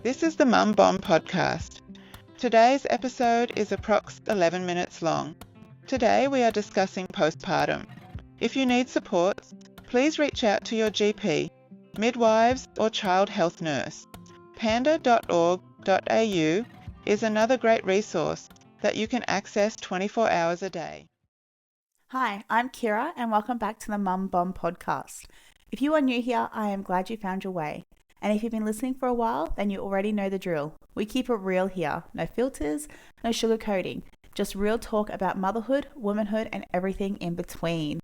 This is the Mum Bomb podcast. Today's episode is approx 11 minutes long. Today we are discussing postpartum. If you need support, please reach out to your GP, midwives or child health nurse. Panda.org.au is another great resource that you can access 24 hours a day. Hi, I'm Kira and welcome back to the Mum Bomb podcast. If you are new here, I am glad you found your way. And if you've been listening for a while, then you already know the drill. We keep it real here. No filters, no sugarcoating. Just real talk about motherhood, womanhood, and everything in between.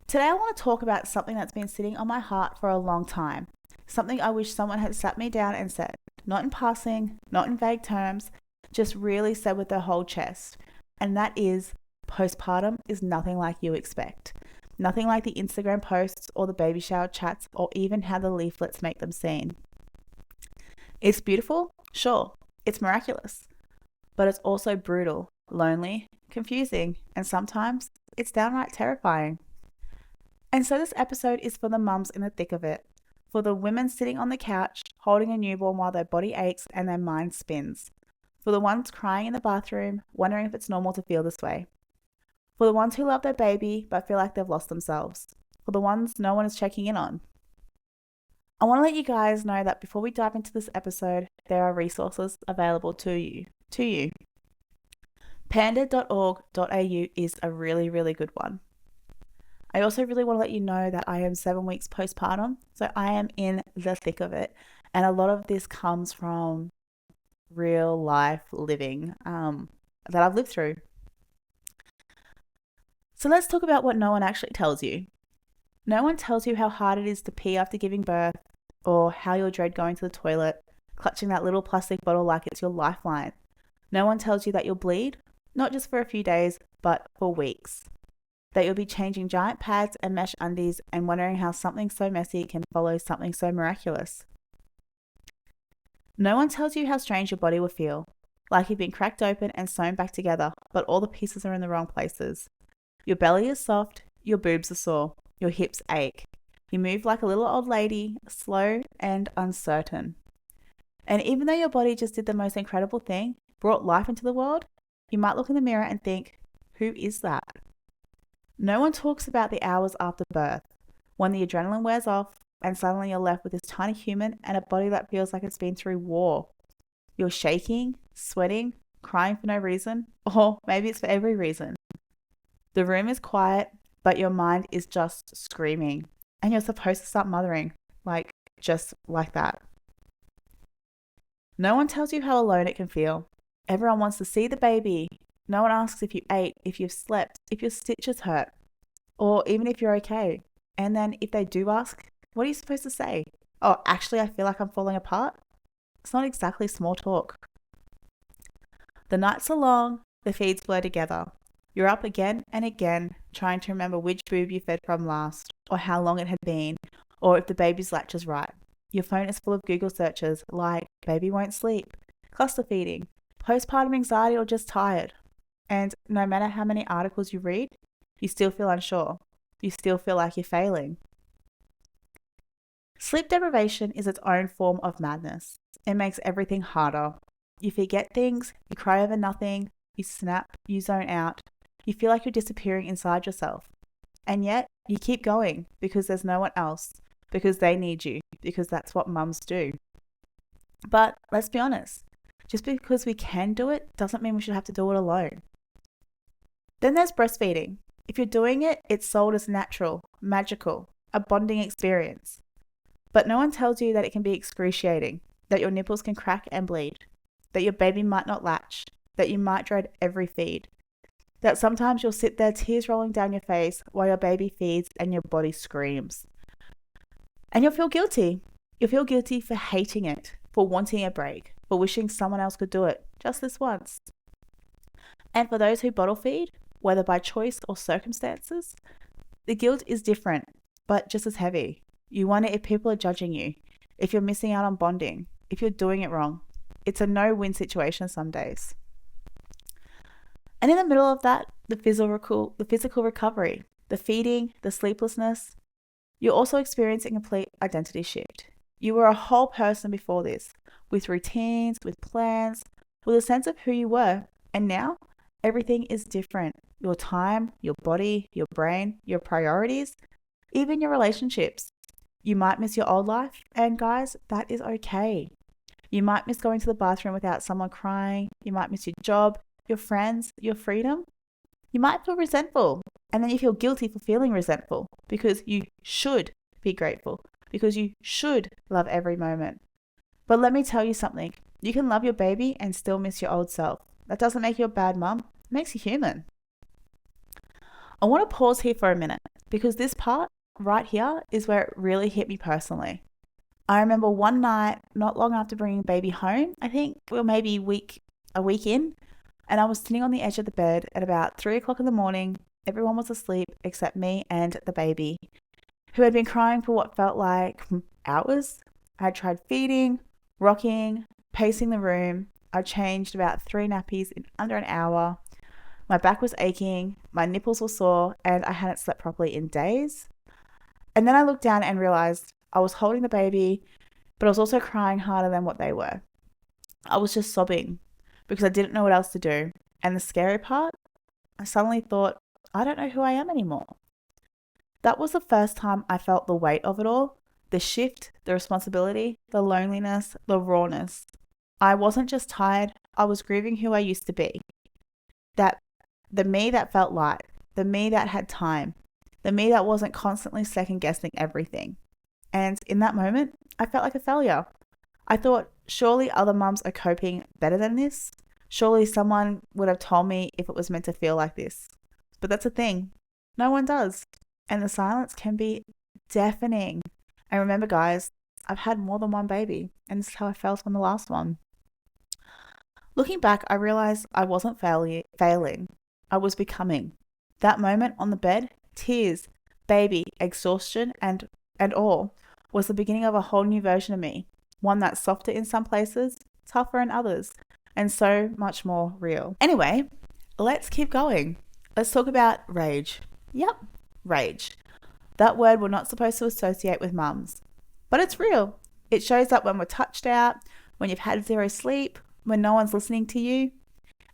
Today I want to talk about something that's been sitting on my heart for a long time. Something I wish someone had sat me down and said. Not in passing, not in vague terms, just really said with their whole chest. And that is, postpartum is nothing like you expect. Nothing like the Instagram posts or the baby shower chats or even how the leaflets make them seem. It's beautiful, sure, it's miraculous, but it's also brutal, lonely, confusing, and sometimes it's downright terrifying. And so this episode is for the mums in the thick of it, for the women sitting on the couch, holding a newborn while their body aches and their mind spins, for the ones crying in the bathroom, wondering if it's normal to feel this way, for the ones who love their baby but feel like they've lost themselves, for the ones no one is checking in on. I want to let you guys know that before we dive into this episode, there are resources available to you. Panda.org.au is a really good one. I also really want to let you know that I am 7 weeks postpartum, so I am in the thick of it. And a lot of this comes from real life living that I've lived through. So let's talk about what no one actually tells you. No one tells you how hard it is to pee after giving birth, or how you'll dread going to the toilet, clutching that little plastic bottle like it's your lifeline. No one tells you that you'll bleed, not just for a few days, but for weeks. That you'll be changing giant pads and mesh undies and wondering how something so messy can follow something so miraculous. No one tells you how strange your body will feel, like you've been cracked open and sewn back together, but all the pieces are in the wrong places. Your belly is soft, your boobs are sore, your hips ache. You move like a little old lady, slow and uncertain. And even though your body just did the most incredible thing, brought life into the world, you might look in the mirror and think, who is that? No one talks about the hours after birth, when the adrenaline wears off and suddenly you're left with this tiny human and a body that feels like it's been through war. You're shaking, sweating, crying for no reason, or maybe it's for every reason. The room is quiet, but your mind is just screaming. And you're supposed to start mothering, just like that. No one tells you how alone it can feel. Everyone wants to see the baby. No one asks if you ate, if you've slept, if your stitches hurt, or even if you're okay. And then if they do ask, what are you supposed to say? Oh, actually, I feel like I'm falling apart. It's not exactly small talk. The nights are long, the feeds blur together. You're up again and again, trying to remember which boob you fed from last, or how long it had been, or if the baby's latch is right. Your phone is full of Google searches like baby won't sleep, cluster feeding, postpartum anxiety, or just tired. And no matter how many articles you read, you still feel unsure. You still feel like you're failing. Sleep deprivation is its own form of madness. It makes everything harder. You forget things, you cry over nothing, you snap, you zone out. You feel like you're disappearing inside yourself. And yet, you keep going because there's no one else, because they need you, because that's what mums do. But let's be honest, just because we can do it doesn't mean we should have to do it alone. Then there's breastfeeding. If you're doing it, it's sold as natural, magical, a bonding experience. But no one tells you that it can be excruciating, that your nipples can crack and bleed, that your baby might not latch, that you might dread every feed, that sometimes you'll sit there tears rolling down your face while your baby feeds and your body screams. And you'll feel guilty. You'll feel guilty for hating it, for wanting a break, for wishing someone else could do it just this once. And for those who bottle feed, whether by choice or circumstances, the guilt is different, but just as heavy. You wonder if people are judging you, if you're missing out on bonding, if you're doing it wrong. It's a no-win situation some days. And in the middle of that, the physical recovery, the feeding, the sleeplessness, you're also experiencing a complete identity shift. You were a whole person before this, with routines, with plans, with a sense of who you were. And now everything is different. Your time, your body, your brain, your priorities, even your relationships. You might miss your old life, and guys, that is okay. You might miss going to the bathroom without someone crying. You might miss your job, your friends, your freedom. You might feel resentful, and then you feel guilty for feeling resentful because you should be grateful, because you should love every moment. But let me tell you something. You can love your baby and still miss your old self. That doesn't make you a bad mum. It makes you human. I want to pause here for a minute because this part right here is where it really hit me personally. I remember one night, not long after bringing baby home, I think we were maybe a week in, and I was sitting on the edge of the bed at about 3 o'clock in the morning. Everyone was asleep except me and the baby, who had been crying for what felt like hours. I had tried feeding, rocking, pacing the room. I changed about 3 nappies in under an hour. My back was aching, my nipples were sore, and I hadn't slept properly in days. And then I looked down and realized I was holding the baby, but I was also crying harder than what they were. I was just sobbing because I didn't know what else to do. And the scary part, I suddenly thought, I don't know who I am anymore. That was the first time I felt the weight of it all, the shift, the responsibility, the loneliness, the rawness. I wasn't just tired, I was grieving who I used to be. The me that felt light, the me that had time, the me that wasn't constantly second guessing everything. And in that moment, I felt like a failure. I thought, surely other mums are coping better than this. Surely someone would have told me if it was meant to feel like this. But that's the thing. No one does. And the silence can be deafening. And remember, guys, I've had more than one baby, and this is how I felt on the last one. Looking back, I realized I wasn't failing. I was becoming. That moment on the bed, tears, baby, exhaustion, and all, was the beginning of a whole new version of me. One that's softer in some places, tougher in others, and so much more real. Anyway, let's keep going. Let's talk about rage. Yep, rage. That word we're not supposed to associate with mums. But it's real. It shows up when we're touched out, when you've had zero sleep, when no one's listening to you.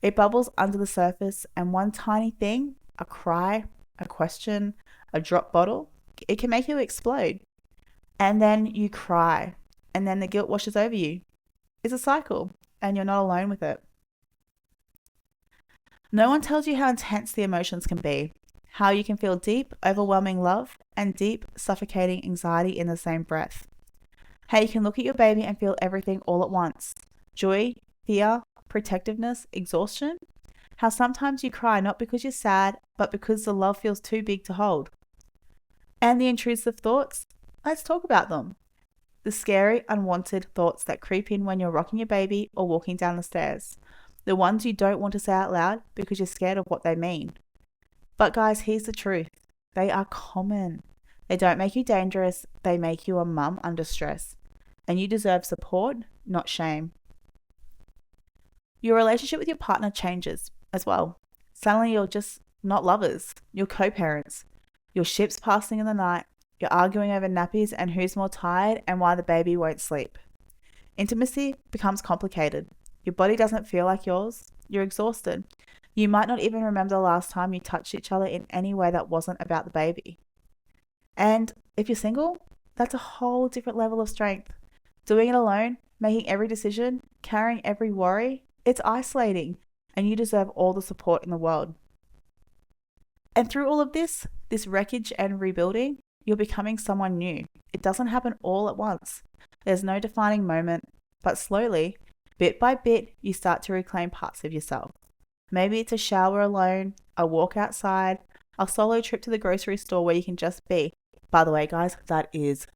It bubbles under the surface, and one tiny thing, a cry, a question, a drop bottle, it can make you explode. And then you cry, and then the guilt washes over you. It's a cycle, and you're not alone with it. No one tells you how intense the emotions can be, how you can feel deep, overwhelming love and deep, suffocating anxiety in the same breath. How you can look at your baby and feel everything all at once. Joy, fear, protectiveness, exhaustion. How sometimes you cry not because you're sad, but because the love feels too big to hold. And the intrusive thoughts, let's talk about them. The scary, unwanted thoughts that creep in when you're rocking your baby or walking down the stairs. The ones you don't want to say out loud because you're scared of what they mean. But guys, here's the truth. They are common. They don't make you dangerous. They make you a mum under stress. And you deserve support, not shame. Your relationship with your partner changes as well. Suddenly you're just not lovers. You're co-parents. Your ship's passing in the night. You're arguing over nappies and who's more tired and why the baby won't sleep. Intimacy becomes complicated. Your body doesn't feel like yours. You're exhausted. You might not even remember the last time you touched each other in any way that wasn't about the baby. And if you're single, that's a whole different level of strength. Doing it alone, making every decision, carrying every worry, it's isolating, and you deserve all the support in the world. And through all of this wreckage and rebuilding, you're becoming someone new. It doesn't happen all at once. There's no defining moment, but slowly, bit by bit, you start to reclaim parts of yourself. Maybe it's a shower alone, a walk outside, a solo trip to the grocery store where you can just be. By the way, guys, that is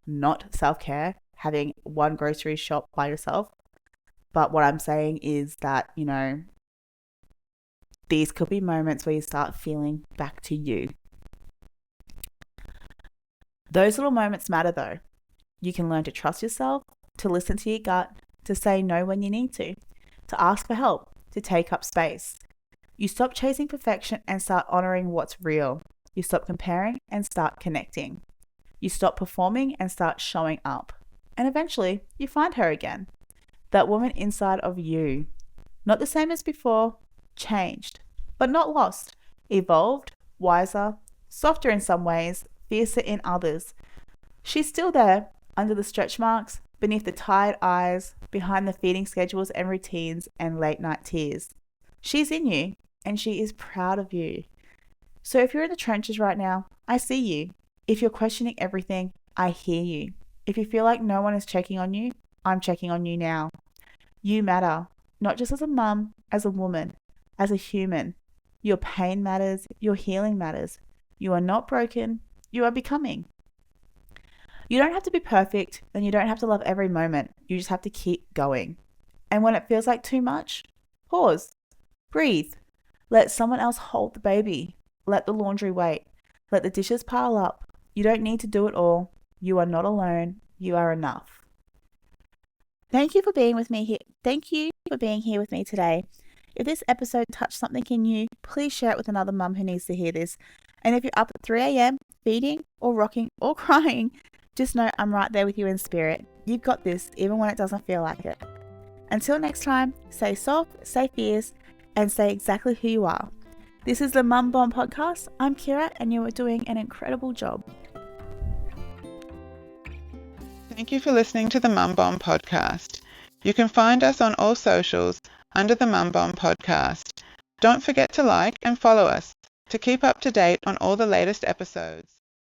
not self-care, having one grocery shop by yourself. But what I'm saying is that, these could be moments where you start feeling back to you. Those little moments matter though. You can learn to trust yourself, to listen to your gut, to say no when you need to ask for help, to take up space. You stop chasing perfection and start honoring what's real. You stop comparing and start connecting. You stop performing and start showing up. and eventually you find her again. That woman inside of you. Not the same as before, changed, but not lost, evolved, wiser, softer in some ways, fiercer in others. She's still there, under the stretch marks, beneath the tired eyes, behind the feeding schedules and routines and late night tears. She's in you, and she is proud of you. So if you're in the trenches right now, I see you. If you're questioning everything, I hear you. If you feel like no one is checking on you, I'm checking on you now. You matter, not just as a mum, as a woman, as a human. Your pain matters, your healing matters. You are not broken, you are becoming. You don't have to be perfect, and you don't have to love every moment. You just have to keep going. And when it feels like too much, pause, breathe. Let someone else hold the baby. Let the laundry wait. Let the dishes pile up. You don't need to do it all. You are not alone. You are enough. Thank you for being with me here. Thank you for being here with me today. If this episode touched something in you, please share it with another mum who needs to hear this. And if you're up at 3 a.m, feeding or rocking or crying, just know I'm right there with you in spirit. You've got this, even when it doesn't feel like it. Until next time, stay soft, stay fierce, and stay exactly who you are. This is the Mum Bomb Podcast. I'm Kira, and you are doing an incredible job. Thank you for listening to the Mum Bomb Podcast. You can find us on all socials under the Mum Bomb Podcast. Don't forget to like and follow us to keep up to date on all the latest episodes.